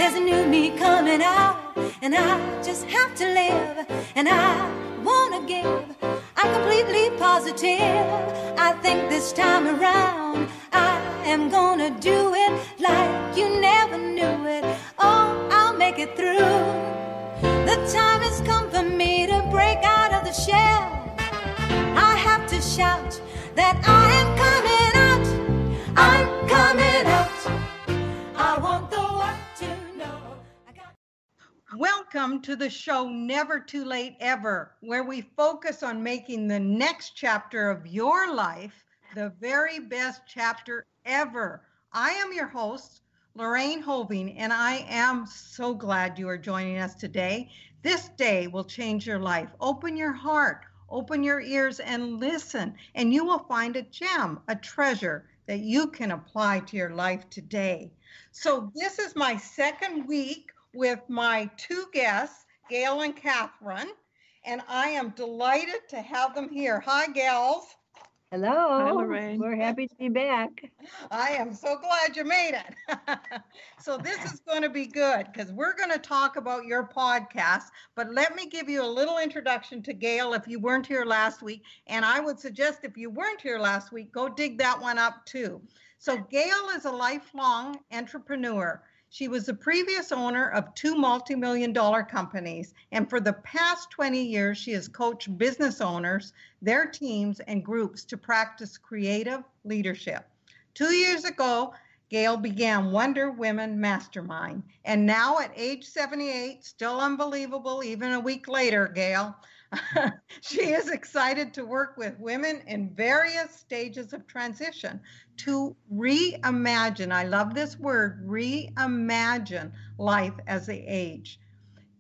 There's a new me coming out, and I just have to live, and I wanna give. I'm completely positive. I think this time around I am gonna do it like you never knew it. Oh, I'll make it through. The time has come for me to break out of the shell. I have to shout that I am coming out. I'm coming out. I want the world to know. Welcome to the show Never Too Late Ever, where we focus on making the next chapter of your life the very best chapter ever. I am your host, Lorraine Hoving, and I am so glad you are joining us today. This day will change your life. Open your heart, open your ears, and listen, and you will find a gem, a treasure that you can apply to your life today. So this is my second week with my two guests, Gail and Catherine, and I am delighted to have them here. Hi, gals. Hello. Hi, Lorraine. We're happy to be back. I am so glad you made it. So this is going to be good because we're going to talk about your podcast, but let me give you a little introduction to Gail if you weren't here last week. And I would suggest if you weren't here last week, go dig that one up too. So Gail is a lifelong entrepreneur. She was the previous owner of 2 multi-million-dollar companies, and for the past 20 years, she has coached business owners, their teams, and groups to practice creative leadership. 2 years ago, Gail began Wonder Women Mastermind, and now at age 78, still unbelievable, even a week later, Gail, she is excited to work with women in various stages of transition to reimagine, I love this word, reimagine life as they age.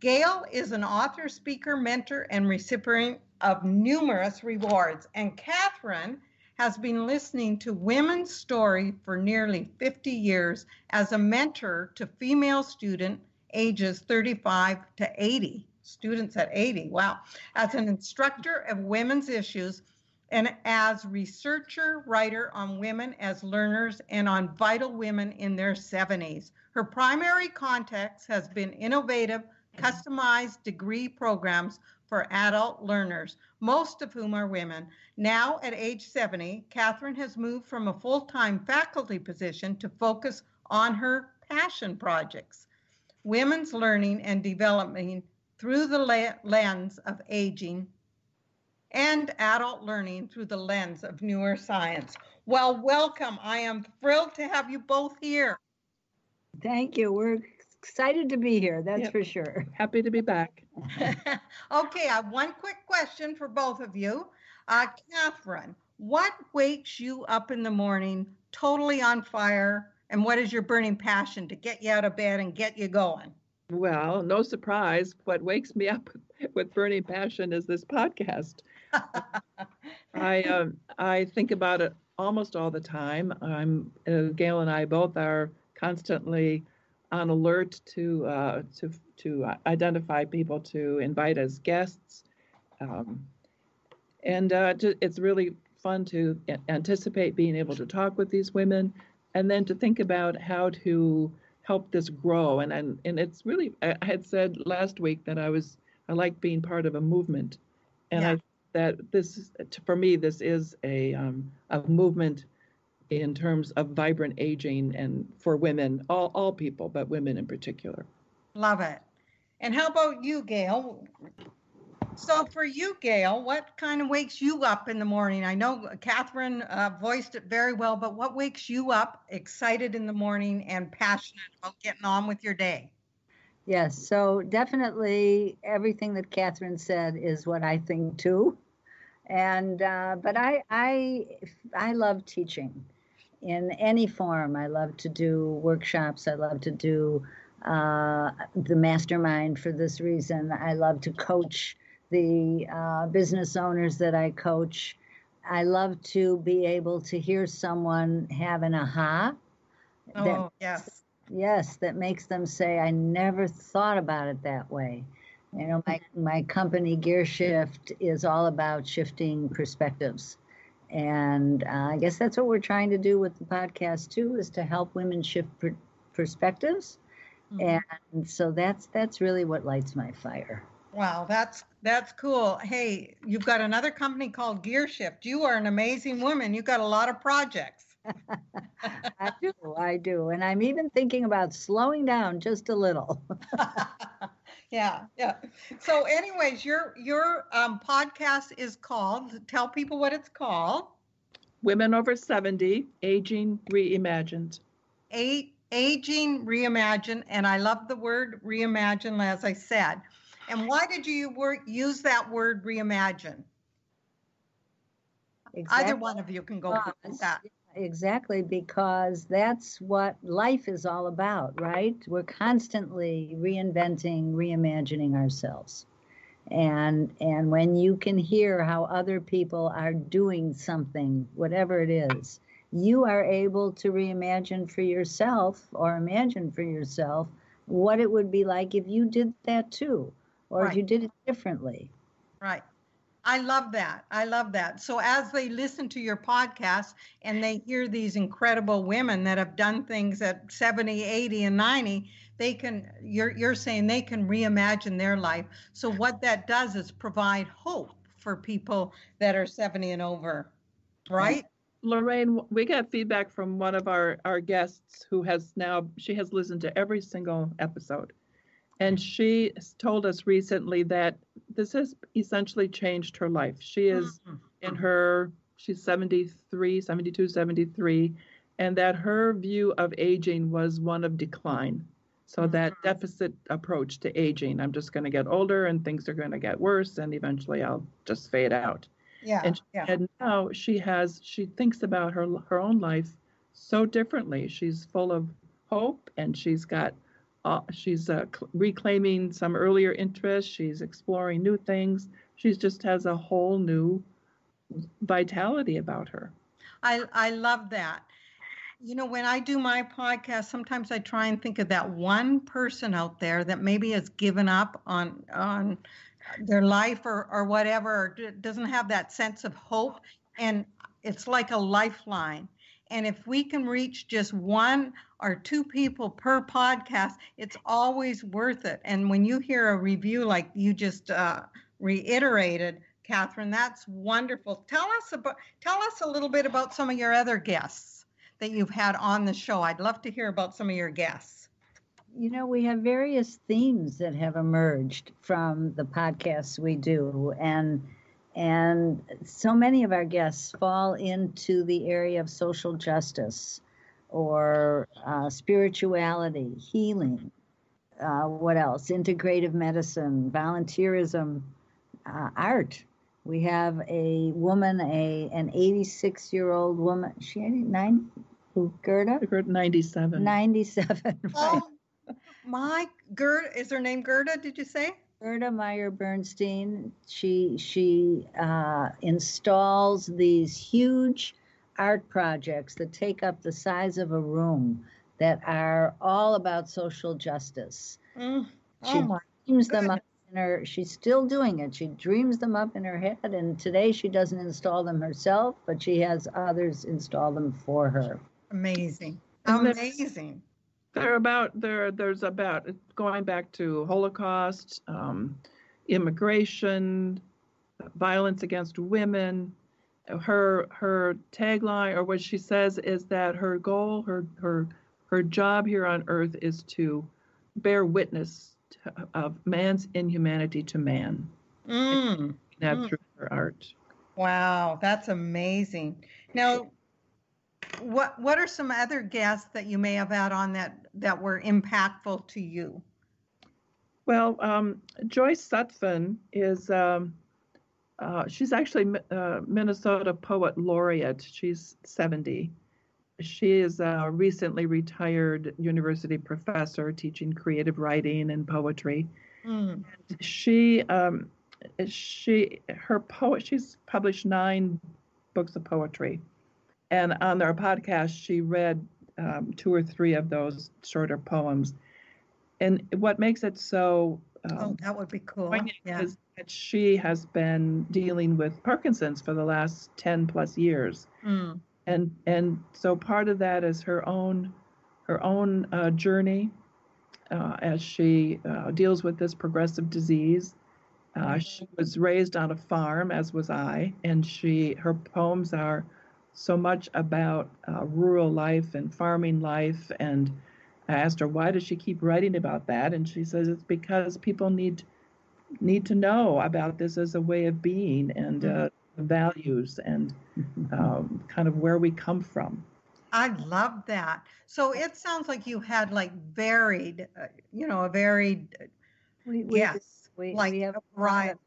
Gail is an author, speaker, mentor, and recipient of numerous rewards. And Catherine has been listening to women's story for nearly 50 years as a mentor to female students ages 35 to 80. Students at 80, wow. As an instructor of women's issues and as researcher, writer on women as learners and on vital women in their 70s. Her primary context has been innovative, customized degree programs for adult learners, most of whom are women. Now at age 70, Catherine has moved from a full-time faculty position to focus on her passion projects, women's learning and development through the lens of aging, and adult learning through the lens of neuroscience. Well, welcome. I am thrilled to have you both here. Thank you. We're excited to be here, that's for sure. Happy to be back. Okay, I have one quick question for both of you. Catherine, what wakes you up in the morning totally on fire, and what is your burning passion to get you out of bed and get you going? Well, no surprise, what wakes me up with burning passion is this podcast. I think about it almost all the time. Gail and I both are constantly on alert to identify people to invite as guests, and it's really fun to anticipate being able to talk with these women, and then to think about how to help this grow. And it's really, I had said last week that I like being part of a movement, and that this, for me, this is a movement in terms of vibrant aging and for women, all people, but women in particular. Love it. And how about you, Gail? So for you, Gail, what kind of wakes you up in the morning? I know Catherine voiced it very well, but what wakes you up excited in the morning and passionate about getting on with your day? Yes, so definitely everything that Catherine said is what I think too. And but I love teaching in any form. I love to do workshops. I love to do the mastermind for this reason. I love to coach the business owners that I coach. I love to be able to hear someone have an aha. Oh, yes. Yes, that makes them say, I never thought about it that way. You know, my company Gear Shift is all about shifting perspectives. And I guess that's what we're trying to do with the podcast too, is to help women shift perspectives And so that's really what lights my fire. Wow, that's cool. Hey, you've got another company called Gear Shift. You are an amazing woman. You've got a lot of projects. I do. And I'm even thinking about slowing down just a little. Yeah. So anyways, your podcast is called, tell people what it's called. Women Over 70, Aging Reimagined. Aging Reimagine, and I love the word reimagine, as I said. And why did you use that word reimagine? Exactly. Either one of you can go with that. Exactly, because that's what life is all about, right? We're constantly reinventing, reimagining ourselves. And when you can hear how other people are doing something, whatever it is, you are able to reimagine for yourself or imagine for yourself what it would be like if you did that too, or if you did it differently. Right. I love that. So as they listen to your podcast and they hear these incredible women that have done things at 70, 80, and 90, you're saying they can reimagine their life. So what that does is provide hope for people that are 70 and over, right? Lorraine, we got feedback from one of our guests who has listened to every single episode. And she told us recently that this has essentially changed her life. She is she's 73, 72, 73, and that her view of aging was one of decline. So that deficit approach to aging, I'm just going to get older and things are going to get worse and eventually I'll just fade out. Yeah. And now she thinks about her own life so differently. She's full of hope and she's reclaiming some earlier interests. She's exploring new things. She just has a whole new vitality about her. I love that. You know, when I do my podcast, sometimes I try and think of that one person out there that maybe has given up on their life or whatever, or doesn't have that sense of hope. And it's like a lifeline. And if we can reach just one or two people per podcast, it's always worth it. And when you hear a review like you just reiterated, Catherine, that's wonderful. Tell us a little bit about some of your other guests that you've had on the show. I'd love to hear about some of your guests. You know, we have various themes that have emerged from the podcasts we do, and so many of our guests fall into the area of social justice or spirituality, healing, what else? Integrative medicine, volunteerism, art. We have a woman, an 86-year-old woman. She 90? Who, Gerda? 97. 97. Right. Oh, Gerda, is her name Gerda, did you say? Gerda Meyer Bernstein. She installs these huge art projects that take up the size of a room that are all about social justice. She dreams them up in her. She's still doing it. She dreams them up in her head, and today she doesn't install them herself, but she has others install them for her. Amazing. There's about going back to Holocaust, immigration, violence against women. Her tagline, or what she says, is that her goal, her job here on Earth is to bear witness of man's inhumanity to man. That through her art. Wow, that's amazing. Now, what are some other guests that you may have had on that were impactful to you? Well, Joyce Sutphin is she's actually Minnesota Poet Laureate. She's 70. She is a recently retired university professor teaching creative writing and poetry. She's published 9 books of poetry. And on our podcast, she read 2 or 3 of those shorter poems. And what makes it so that would be cool. Is that she has been dealing with Parkinson's for the last 10 plus years. And so part of that is her own journey as she deals with this progressive disease. She was raised on a farm, as was I, and her poems are so much about rural life and farming life. And I asked her, why does she keep writing about that? And she says it's because people need to know about this as a way of being and values and kind of where we come from. I love that. So it sounds like you had like varied, a varied guests. We a have variety.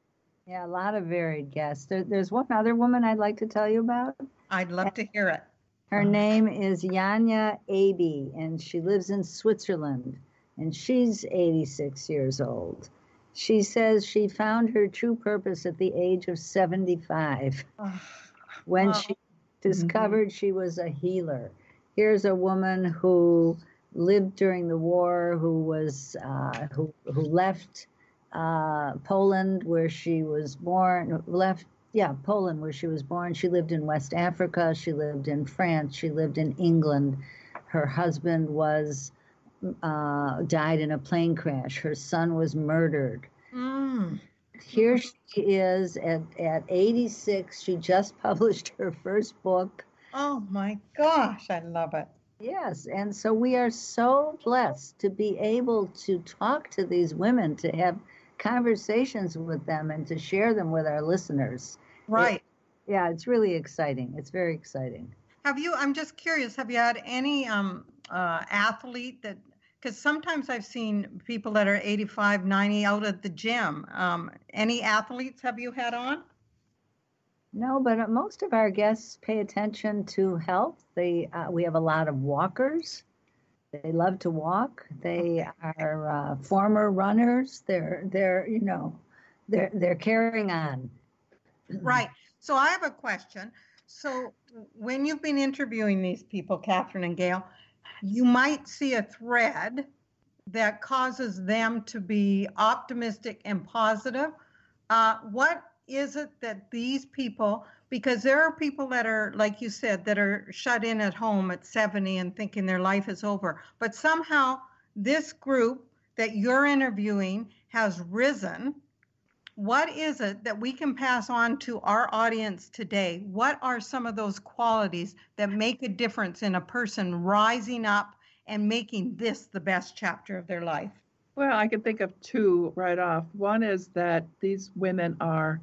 a lot of varied guests. There's one other woman I'd like to tell you about. I'd love to hear it. Her name is Janja Aby, and she lives in Switzerland, and she's 86 years old. She says she found her true purpose at the age of 75 when she discovered she was a healer. Here's a woman who lived during the war, who was who left Poland, where she was born. Poland, where she was born. She lived in West Africa. She lived in France. She lived in England. Her husband was died in a plane crash. Her son was murdered. Here she is at 86. She just published her first book. Oh my gosh, I love it. Yes, and so we are so blessed to be able to talk to these women, to have conversations with them, and to share them with our listeners. Right. It's really exciting. It's very exciting. I'm just curious, have you had any athlete that, because sometimes I've seen people that are 85, 90 out at the gym. Any athletes have you had on? No, but most of our guests pay attention to health. We have a lot of walkers. They love to walk. They are former runners. They're carrying on. Right. So I have a question. So when you've been interviewing these people, Catherine and Gail, you might see a thread that causes them to be optimistic and positive. What is it that these people, because there are people that are, like you said, that are shut in at home at 70 and thinking their life is over, but somehow this group that you're interviewing has risen. What is it that we can pass on to our audience today? What are some of those qualities that make a difference in a person rising up and making this the best chapter of their life? Well, I can think of two right off. One is that these women are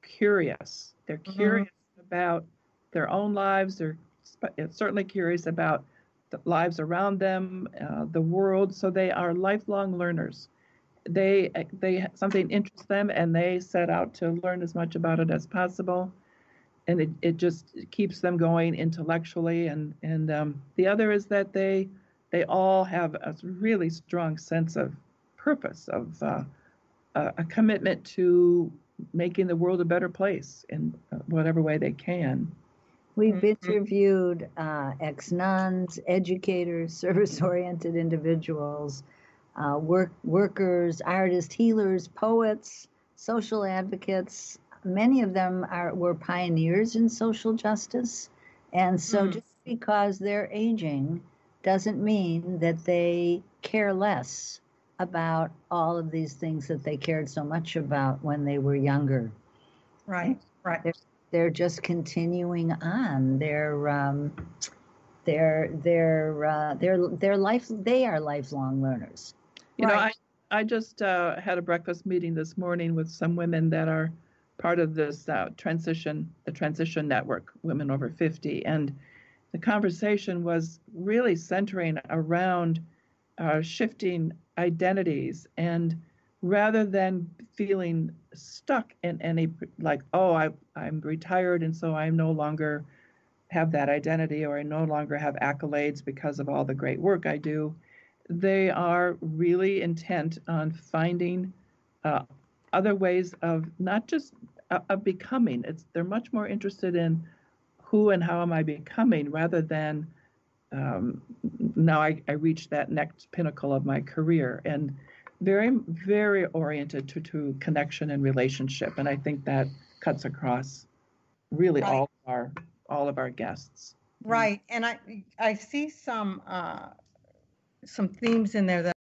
curious. They're curious about their own lives. They're certainly curious about the lives around them, the world. So they are lifelong learners. They something interests them, and they set out to learn as much about it as possible. And it just keeps them going intellectually. And the other is that they all have a really strong sense of purpose, of a commitment to making the world a better place in whatever way they can. We've interviewed ex-nuns, educators, service-oriented individuals, workers, artists, healers, poets, social advocates. Many of them were pioneers in social justice. And so just because they're aging doesn't mean that they care less about all of these things that they cared so much about when they were younger. Right. They're just continuing on. They are lifelong learners. You know, I just had a breakfast meeting this morning with some women that are part of this the transition network, Women Over 50, and the conversation was really centering around shifting identities, and rather than feeling stuck in any, like, oh, I'm retired and so I no longer have that identity, or I no longer have accolades because of all the great work I do, they are really intent on finding other ways of not just of becoming. They're much more interested in who and how am I becoming, rather than now I reached that next pinnacle of my career, and very, very oriented to connection and relationship. And I think that cuts across really all of our guests. Right. And I see some themes in there that